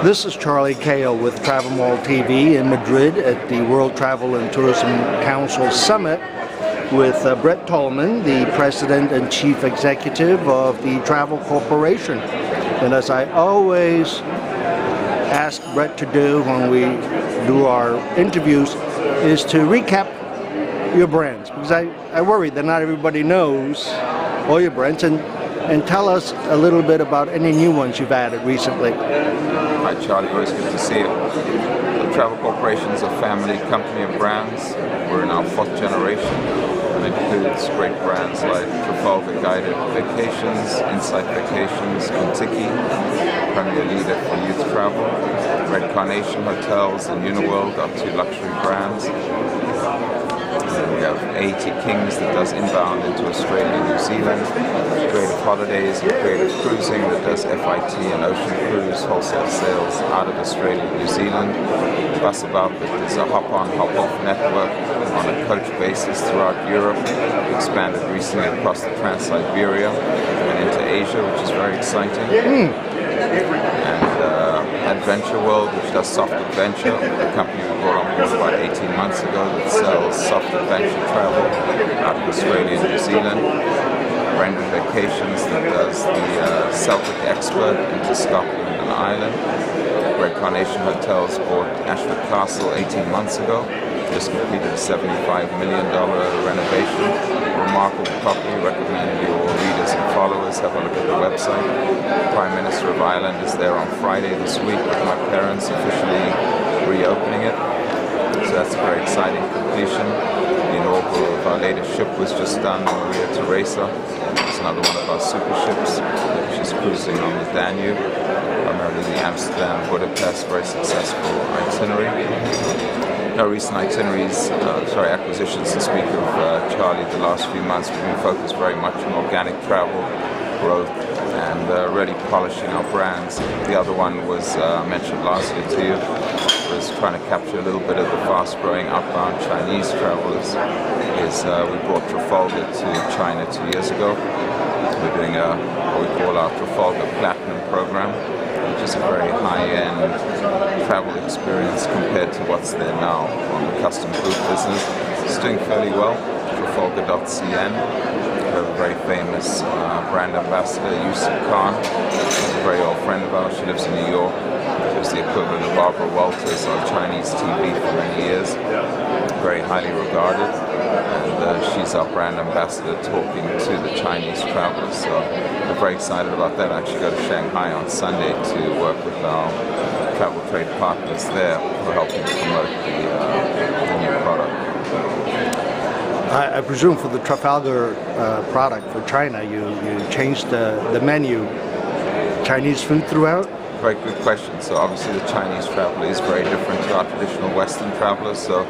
This is Charlie Kao with TravelMole TV in Madrid at the World Travel and Tourism Council Summit with Brett Tollman, the President and Chief Executive of the Travel Corporation. And as I always ask Brett to do when we do our interviews, is to recap your brands, because I worry that not everybody knows all your brands, and tell us a little bit about any new ones you've added recently. Hi Charlie, always good to see you. The Travel Corporation is a family company of brands. We're in our 4th generation, and it includes great brands like Trafalgar Guided Vacations, Insight Vacations, Contiki, premier leader for youth travel, Red Carnation Hotels and Uniworld, our 2 luxury brands. We have 80 Kings that does inbound into Australia and New Zealand, Creative Holidays and Creative Cruising that does FIT and Ocean Cruise wholesale sales out of Australia and New Zealand. Bus About that is a hop-on, hop-off network on a coach basis throughout Europe. We expanded recently across the Trans-Siberia and into Asia, which is very exciting. And Adventure World, which does soft adventure, a company we brought on board about 18 months ago that sells soft adventure travel out of Australia and New Zealand. Brendan Vacations that does the Celtic Expert into Scotland and Ireland. Red Carnation Hotels bought Ashford Castle 18 months ago. Just completed a $75 million renovation. Remarkable property. Recommend your readers and followers have a look at the website. The Prime Minister of Ireland is there on Friday this week with my parents, officially reopening it. So that's a very exciting completion. The inaugural of our latest ship was just done, Maria Teresa. It's another one of our super ships, which is cruising on the Danube. Primarily the Amsterdam, Budapest, very successful itinerary. No recent acquisitions to speak of, Charlie. The last few months we've been focused very much on organic travel, growth, and really polishing our brands. The other one was mentioned last year to you, was trying to capture a little bit of the fast-growing outbound Chinese travelers. We brought Trafalgar to China 2 years ago. We're doing what we call our Trafalgar Platinum program, which is a very high-end travel experience compared to what's there now on the custom group business. It's doing fairly well. Trafalgar.cn. We have a very famous brand ambassador, Yusuf Khan. She's a very old friend of ours. She lives in New York. She was the equivalent of Barbara Walters on Chinese TV for many years. Very highly regarded. And she's our brand ambassador talking to the Chinese travelers. So we're very excited about that. I actually go to Shanghai on Sunday to work with our travel trade partners there who are helping to promote the new product. I presume for the Trafalgar product for China, you changed the menu. Chinese food throughout? Very good question. So obviously the Chinese traveler is very different to our traditional Western travelers. So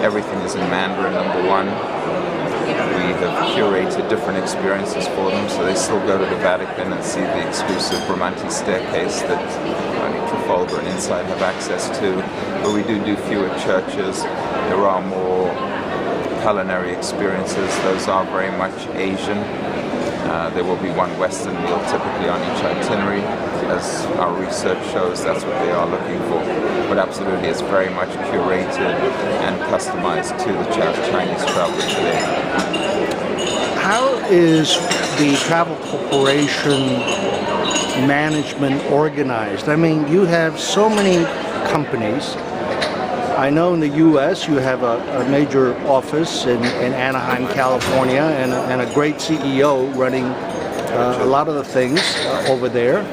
everything is in Mandarin, number one. We have curated different experiences for them, so they still go to the Vatican and see the exclusive Bramante staircase that only Trafalgar and Insight have access to. But we do fewer churches. There are more culinary experiences. Those are very much Asian. There will be one Western meal typically on each itinerary. As our research shows, that's what they are looking for. But absolutely, it's very much curated and customized to the Chinese traveler today. How is the Travel Corporation management organized? I mean, you have so many companies. I know in the U.S. you have a major office in Anaheim, California, and a great CEO running a lot of the things over there.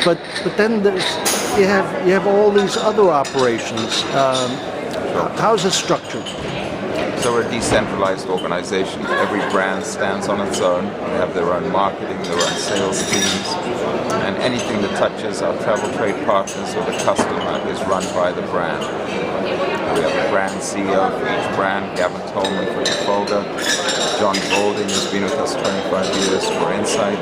But then you have all these other operations. How's it structured? So we're a decentralized organization. Every brand stands on its own. They have their own marketing, their own sales teams, and anything that touches our travel trade partners or the customer is run by the brand. We have a brand CEO for each brand, Gavin Tollman for Trafalgar, John Golding, who's been with us 25 years for Insight,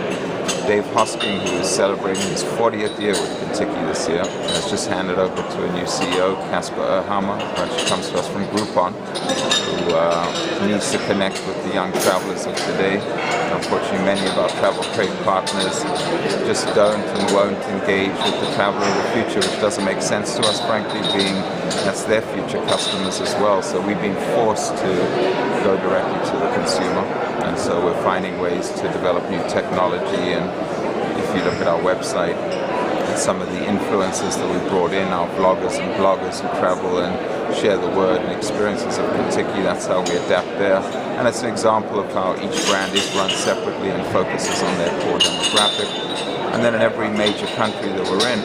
Dave Hosking, who is celebrating his 40th year with Kentucky this year, has just handed over to a new CEO, Casper Erhammer, who actually comes to us from Groupon, who needs to connect with the young travelers of today. Unfortunately, many of our travel trade partners just don't and won't engage with the traveler of the future, which doesn't make sense to us, frankly, being that's their future customers as well. So we've been forced to go directly to the consumer, and so we're finding ways to develop new technology. And if you look at our website, and some of the influencers that we brought in, our bloggers and bloggers who travel and share the word and experiences of Kentucky, that's how we adapt there. And it's an example of how each brand is run separately and focuses on their core demographic. And then in every major country that we're in,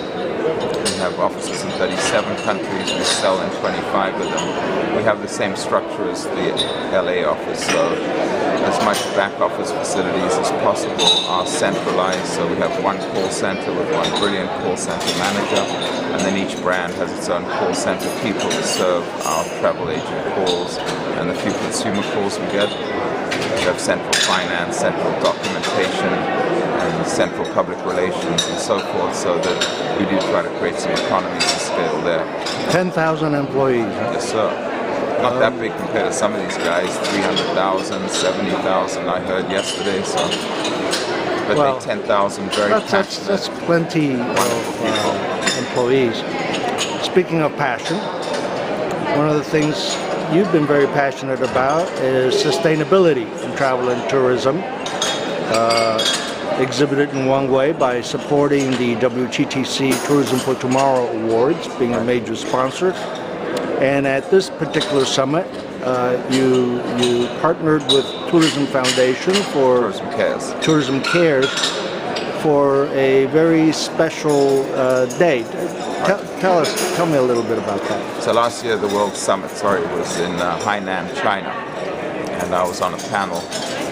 we have offices in 37 countries, we sell in 25 of them. We have the same structure as the LA office, so as much back office facilities as possible are centralized. So we have one call center with one brilliant call center manager, and then each brand has its own call center people to serve our travel agent calls and the few consumer calls we get. We have central finance, central documentation, and central public relations and so forth, so that we do try to create some economies of scale there. 10,000 employees. Yes, sir. Not that big compared to some of these guys, 300,000, 70,000 I heard yesterday, so. But well, they 10,000 very passionate. That's plenty of employees. Speaking of passion, one of the things you've been very passionate about is sustainability in travel and tourism. Exhibited in one way by supporting the WTTC Tourism for Tomorrow Awards, being a major sponsor. And at this particular summit, you partnered with Tourism Foundation for Tourism Cares for a very special day. Tell me a little bit about that. So last year, the World Summit, was in Hainan, China, and I was on a panel.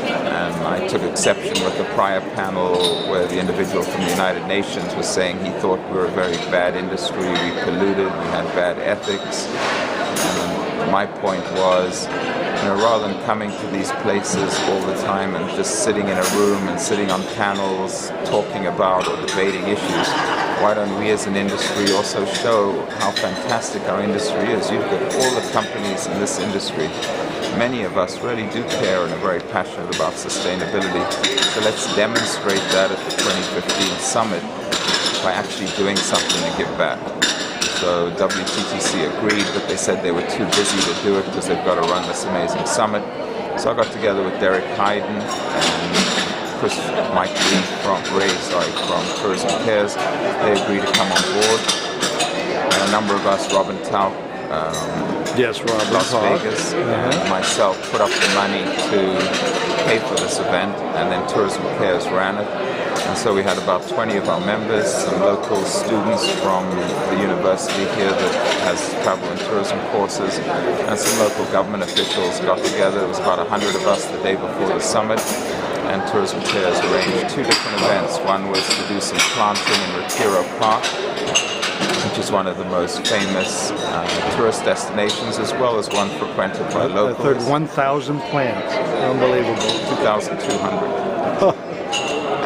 And I took exception with the prior panel where the individual from the United Nations was saying he thought we were a very bad industry, we polluted, we had bad ethics. And my point was, rather than coming to these places all the time and just sitting in a room and sitting on panels talking about or debating issues, why don't we as an industry also show how fantastic our industry is? You've got all the companies in this industry. Many of us really do care and are very passionate about sustainability. So let's demonstrate that at the 2015 summit by actually doing something to give back. So WTTC agreed, but they said they were too busy to do it because they've got to run this amazing summit. So I got together with Derek Hayden and Mike Lee from Tourism Cares. They agreed to come on board. And a number of us, Robin Tau, Las Vegas, and myself put up the money to pay for this event, and then Tourism Cares ran it. And so we had about 20 of our members, some local students from the university here that has travel and tourism courses, and some local government officials got together. It was about 100 of us the day before the summit, and Tourism Cares arranged two different events. One was to do some planting in Retiro Park, which is one of the most famous tourist destinations, as well as one frequented by locals. I heard 1,000 plants. Unbelievable. 2,200.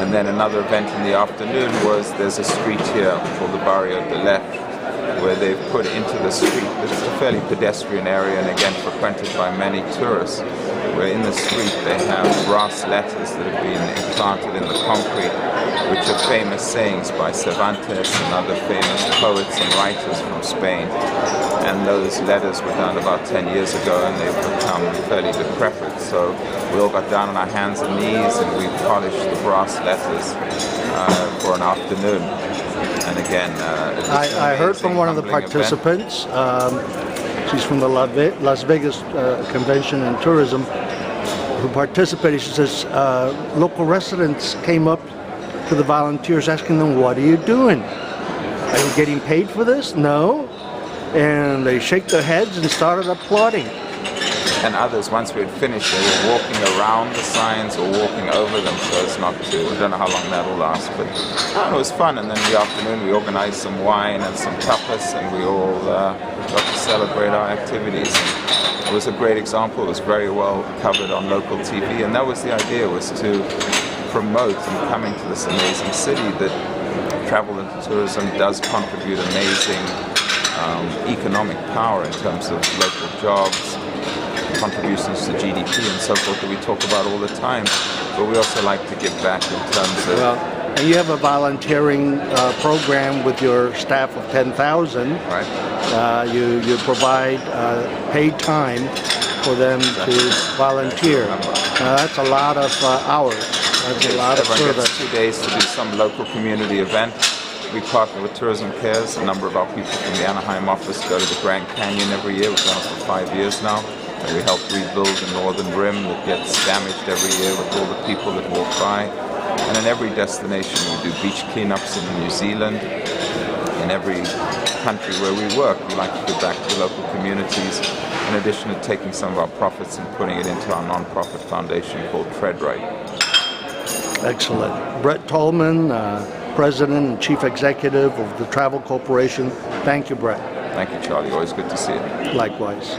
And then another event in the afternoon was, there's a street here called the Barrio de Lech, where they've put into the street, it's a fairly pedestrian area and again frequented by many tourists, where in the street they have brass letters that have been implanted in the concrete, which are famous sayings by Cervantes and other famous poets and writers from Spain. And those letters were done about 10 years ago and they've become fairly decrepit. So we all got down on our hands and knees and we polished the brass letters for an afternoon. And again, I heard from one of the participants, she's from the Las Vegas Convention and Tourism, who participated. She says local residents came up to the volunteers asking them, "What are you doing? Are you getting paid for this?" "No." And they shake their heads and started applauding. And others, once we had finished, they were walking around the signs or walking over them, so as not to, I don't know how long that will last, but it was fun. And then in the afternoon we organized some wine and some tapas, and we all got to celebrate our activities. It was a great example. It was very well covered on local TV, and that was the idea, was to promote and coming to this amazing city that travel and tourism does contribute amazing economic power in terms of local jobs, contributions to GDP and so forth that we talk about all the time. But we also like to give back in terms of... And you have a volunteering program with your staff of 10,000. Right. You provide paid time for them to volunteer. That's a lot of hours. That's a lot of Everyone service. gets 2 days to do some local community event. We partner with Tourism Cares. A number of our people from the Anaheim office go to the Grand Canyon every year. We've done it for 5 years now. And we help rebuild the northern rim that gets damaged every year with all the people that walk by. And in every destination we do beach cleanups in New Zealand. In every country where we work, we like to give back to the local communities, in addition to taking some of our profits and putting it into our non-profit foundation called Tread Right. Excellent. Brett Tollman, President and Chief Executive of the Travel Corporation. Thank you, Brett. Thank you, Charlie. Always good to see you. Likewise.